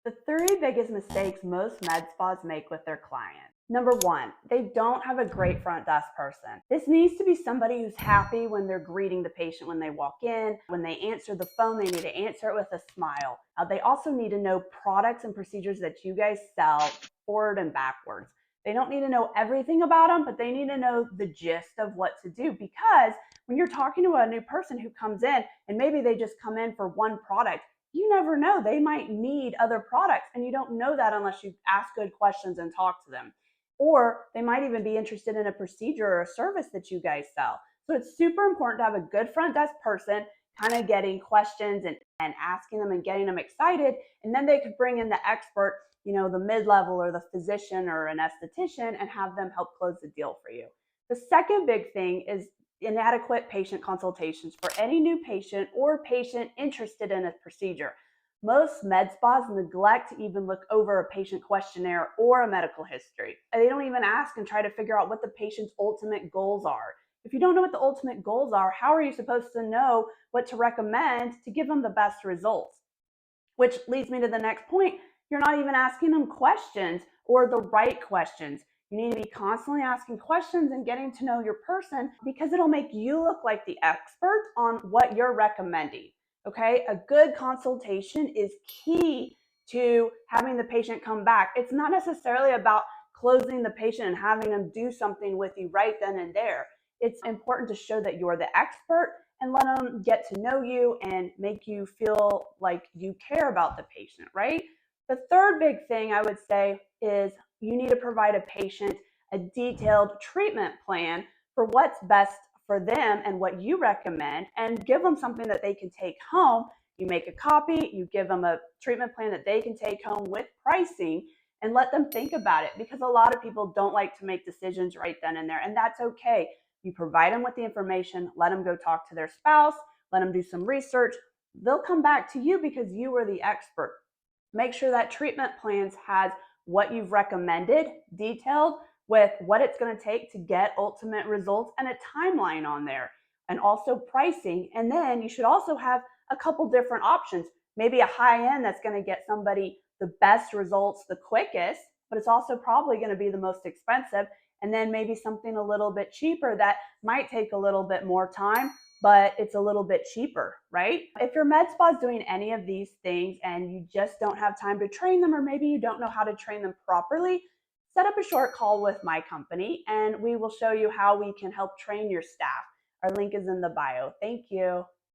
The three biggest mistakes most med spas make with their clients. Number one, they don't have a great front desk person. This needs to be somebody who's happy when they're greeting the patient when they walk in. When they answer the phone, they need to answer it with a smile. They also need to know products and procedures that you guys sell forward and backwards. They don't need to know everything about them, but they need to know the gist of what to do, because when you're talking to a new person who comes in and maybe they just come in for one product, you never know. They might need other products, and you don't know that unless you ask good questions and talk to them. Or they might even be interested in a procedure or a service that you guys sell. So it's super important to have a good front desk person kind of getting questions and asking them and getting them excited. And then they could bring in the expert, the mid-level or the physician or an esthetician, and have them help close the deal for you. The second big thing is inadequate patient consultations for any new patient or patient interested in a procedure. Most med spas neglect to even look over a patient questionnaire or a medical history. They don't even ask and try to figure out what the patient's ultimate goals are. If you don't know what the ultimate goals are, how are you supposed to know what to recommend to give them the best results? Which leads me to the next point. You're not even asking them questions or the right questions. You need to be constantly asking questions and getting to know your person, because it'll make you look like the expert on what you're recommending. Okay, a good consultation is key to having the patient come back. It's not necessarily about closing the patient and having them do something with you right then and there. It's important to show that you're the expert and let them get to know you and make you feel like you care about the patient, right? The third big thing I would say is you need to provide a patient a detailed treatment plan for what's best for them and what you recommend, and give them something that they can take home. You make a copy, you give them a treatment plan that they can take home with pricing, and let them think about it, because a lot of people don't like to make decisions right then and there, and that's okay. You provide them with the information, let them go talk to their spouse, let them do some research. They'll come back to you because you were the expert. Make sure that treatment plans has what you've recommended detailed, with what it's going to take to get ultimate results, and a timeline on there, and also pricing. And then you should also have a couple different options. Maybe a high end that's going to get somebody the best results the quickest, but it's also probably going to be the most expensive. And then maybe something a little bit cheaper that might take a little bit more time, but it's a little bit cheaper, right? If your med spa is doing any of these things and you just don't have time to train them, or maybe you don't know how to train them properly, set up a short call with my company and we will show you how we can help train your staff. Our link is in the bio. Thank you.